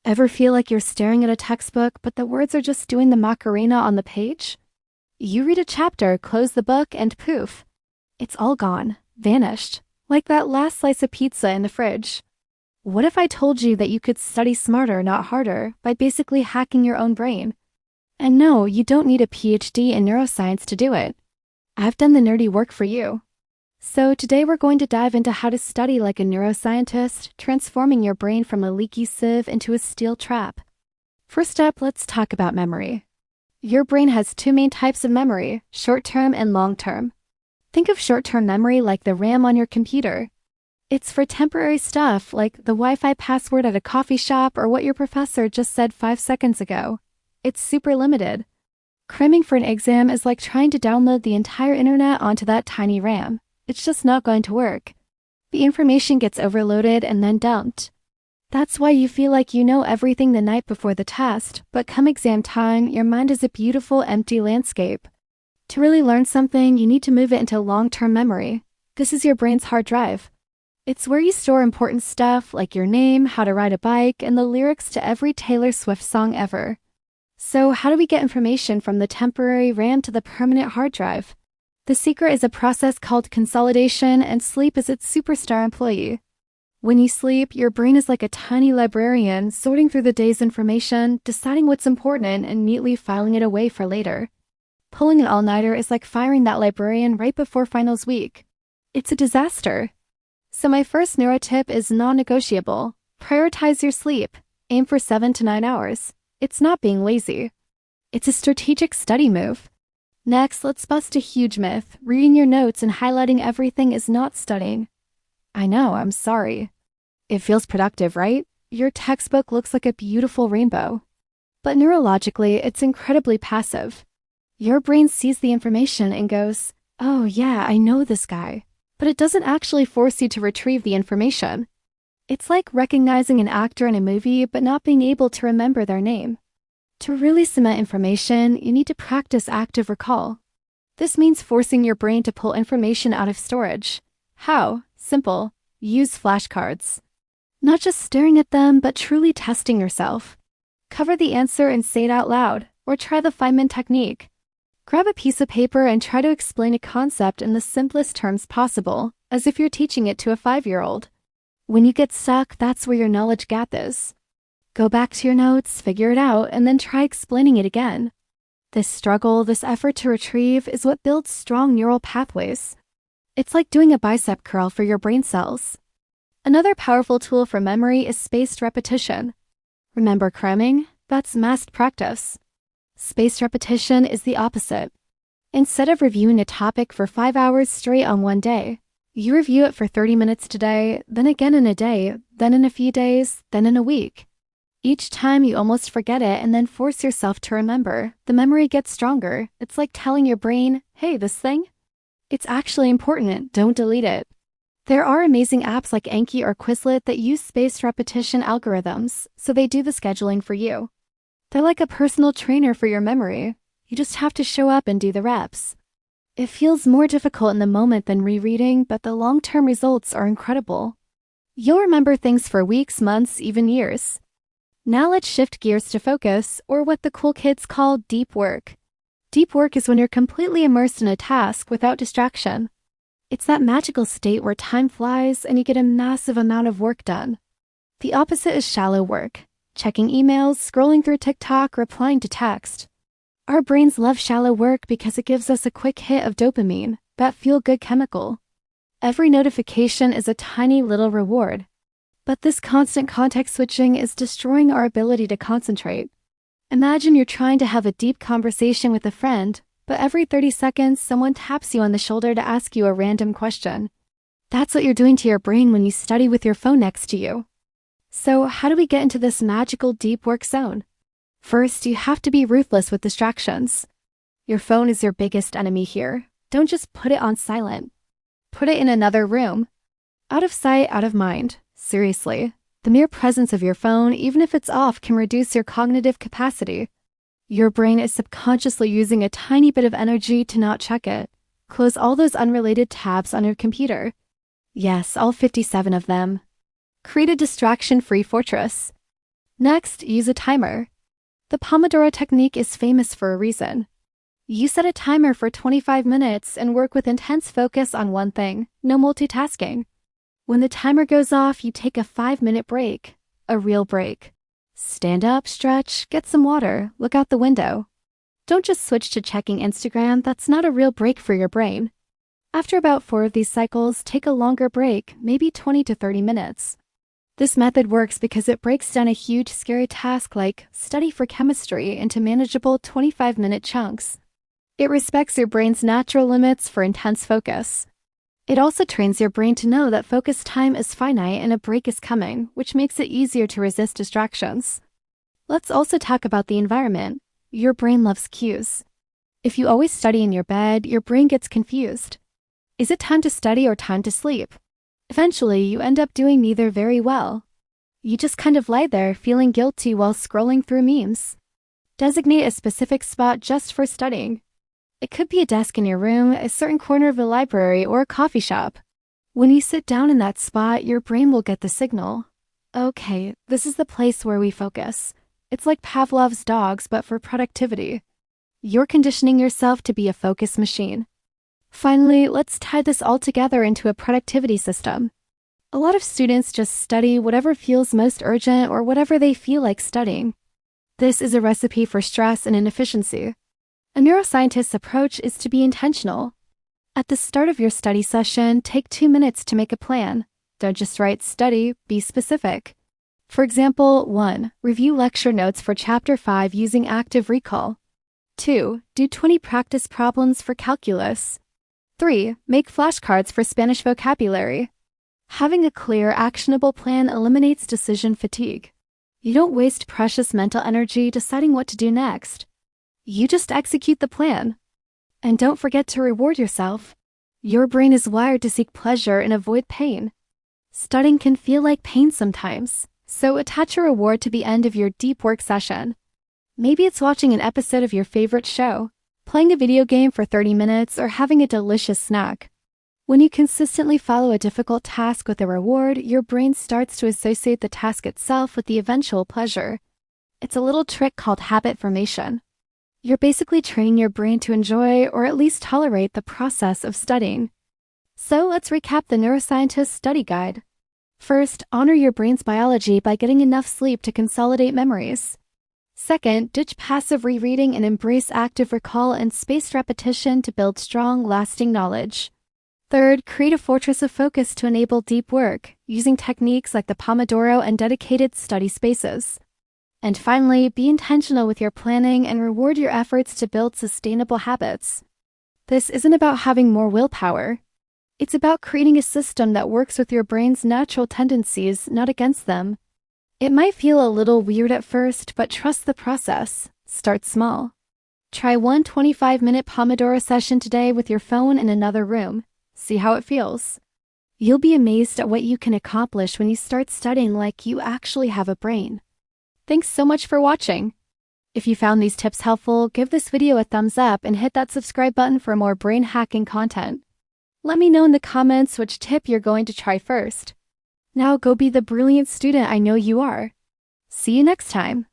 Ever feel like you're staring at a textbook, but the words are just doing the Macarena on the page? You read a chapter, close the book, and poof. It's all gone, vanished, like that last slice of pizza in the fridge. What if I told you that you could study smarter, not harder, by basically hacking your own brain? And no, you don't need a PhD in neuroscience to do it. I've done the nerdy work for you. So today we're going to dive into how to study like a neuroscientist, transforming your brain from a leaky sieve into a steel trap. First up, let's talk about memory. Your brain has two main types of memory, short-term and long-term. Think of short-term memory like the RAM on your computer. It's for temporary stuff like the Wi-Fi password at a coffee shop or what your professor just said 5 seconds ago. It's super limited. Cramming for an exam is like trying to download the entire internet onto that tiny RAM. It's just not going to work. The information gets overloaded and then dumped. That's why you feel like you know everything the night before the test, but come exam time, your mind is a beautiful empty landscape. To really learn something, you need to move it into long-term memory. This is your brain's hard drive. It's where you store important stuff like your name, how to ride a bike, and the lyrics to every Taylor Swift song ever. So how do we get information from the temporary RAM to the permanent hard drive? The secret is a process called consolidation, and sleep is its superstar employee. When you sleep, your brain is like a tiny librarian sorting through the day's information, deciding what's important, and neatly filing it away for later. Pulling an all-nighter is like firing that librarian right before finals week. It's a disaster. So my first neuro tip is non-negotiable. Prioritize your sleep. Aim for 7 to 9 hours. It's not being lazy. It's a strategic study move. Next, let's bust a huge myth. Reading your notes and highlighting everything is not studying. I know, I'm sorry. It feels productive, right? Your textbook looks like a beautiful rainbow. But neurologically, it's incredibly passive. Your brain sees the information and goes, oh yeah, I know this guy. But it doesn't actually force you to retrieve the information. It's like recognizing an actor in a movie but not being able to remember their name. To really cement information, you need to practice active recall. This means forcing your brain to pull information out of storage. How? Simple. Use flashcards. Not just staring at them, but truly testing yourself. Cover the answer and say it out loud, or try the Feynman technique. Grab a piece of paper and try to explain a concept in the simplest terms possible, as if you're teaching it to a 5-year-old. When you get stuck, that's where your knowledge gap is. Go back to your notes, figure it out, and then try explaining it again. This struggle, this effort to retrieve, is what builds strong neural pathways. It's like doing a bicep curl for your brain cells. Another powerful tool for memory is spaced repetition. Remember cramming? That's massed practice. Spaced repetition is the opposite. Instead of reviewing a topic for 5 hours straight on one day, you review it for 30 minutes today, then again in a day, then in a few days, then in a week. Each time you almost forget it and then force yourself to remember, the memory gets stronger. It's like telling your brain, hey, this thing? It's actually important, don't delete it. There are amazing apps like Anki or Quizlet that use spaced repetition algorithms, so they do the scheduling for you. They're like a personal trainer for your memory. You just have to show up and do the reps. It feels more difficult in the moment than rereading, but the long-term results are incredible. You'll remember things for weeks, months, even years. Now let's shift gears to focus, or what the cool kids call deep work. Deep work is when you're completely immersed in a task without distraction. It's that magical state where time flies and you get a massive amount of work done. The opposite is shallow work. Checking emails, scrolling through TikTok, replying to text. Our brains love shallow work because it gives us a quick hit of dopamine, that feel-good chemical. Every notification is a tiny little reward. But this constant context switching is destroying our ability to concentrate. Imagine you're trying to have a deep conversation with a friend, but every 30 seconds someone taps you on the shoulder to ask you a random question. That's what you're doing to your brain when you study with your phone next to you. So how do we get into this magical deep work zone? First, you have to be ruthless with distractions. Your phone is your biggest enemy here. Don't just put it on silent. Put it in another room. Out of sight, out of mind. Seriously, the mere presence of your phone, even if it's off, can reduce your cognitive capacity. Your brain is subconsciously using a tiny bit of energy to not check it. Close all those unrelated tabs on your computer. Yes, all 57 of them. Create a distraction-free fortress. Next, use a timer. The Pomodoro technique is famous for a reason. You set a timer for 25 minutes and work with intense focus on one thing, no multitasking. When the timer goes off, you take a 5-minute break, a real break. Stand up, stretch, get some water, look out the window. Don't just switch to checking Instagram, that's not a real break for your brain. After about 4 of these cycles, take a longer break, maybe 20 to 30 minutes. This method works because it breaks down a huge, scary task like study for chemistry into manageable 25-minute chunks. It respects your brain's natural limits for intense focus. It also trains your brain to know that focus time is finite and a break is coming, which makes it easier to resist distractions. Let's also talk about the environment. Your brain loves cues. If you always study in your bed, your brain gets confused. Is it time to study or time to sleep? Eventually, you end up doing neither very well. You just kind of lie there feeling guilty while scrolling through memes. Designate a specific spot just for studying. It could be a desk in your room, a certain corner of a library, or a coffee shop. When you sit down in that spot, your brain will get the signal. Okay, this is the place where we focus. It's like Pavlov's dogs, but for productivity. You're conditioning yourself to be a focus machine. Finally, let's tie this all together into a productivity system. A lot of students just study whatever feels most urgent or whatever they feel like studying. This is a recipe for stress and inefficiency. A neuroscientist's approach is to be intentional. At the start of your study session, take 2 minutes to make a plan. Don't just write study, be specific. For example, 1. Review lecture notes for Chapter 5 using active recall. 2. Do 20 practice problems for calculus. 3. Make flashcards for Spanish vocabulary. Having a clear, actionable plan eliminates decision fatigue. You don't waste precious mental energy deciding what to do next. You just execute the plan. And don't forget to reward yourself. Your brain is wired to seek pleasure and avoid pain. Studying can feel like pain sometimes, so attach a reward to the end of your deep work session. Maybe it's watching an episode of your favorite show, playing a video game for 30 minutes, or having a delicious snack. When you consistently follow a difficult task with a reward, your brain starts to associate the task itself with the eventual pleasure. It's a little trick called habit formation. You're basically training your brain to enjoy or at least tolerate the process of studying. So let's recap the Neuroscientist study guide. First, honor your brain's biology by getting enough sleep to consolidate memories. Second, ditch passive rereading and embrace active recall and spaced repetition to build strong, lasting knowledge. Third, create a fortress of focus to enable deep work, using techniques like the Pomodoro and dedicated study spaces. And finally, be intentional with your planning and reward your efforts to build sustainable habits. This isn't about having more willpower. It's about creating a system that works with your brain's natural tendencies, not against them. It might feel a little weird at first, but trust the process. Start small. Try one 25-minute Pomodoro session today with your phone in another room. See how it feels. You'll be amazed at what you can accomplish when you start studying like you actually have a brain. Thanks so much for watching. If you found these tips helpful, give this video a thumbs up and hit that subscribe button for more brain hacking content. Let me know in the comments which tip you're going to try first. Now go be the brilliant student I know you are. See you next time.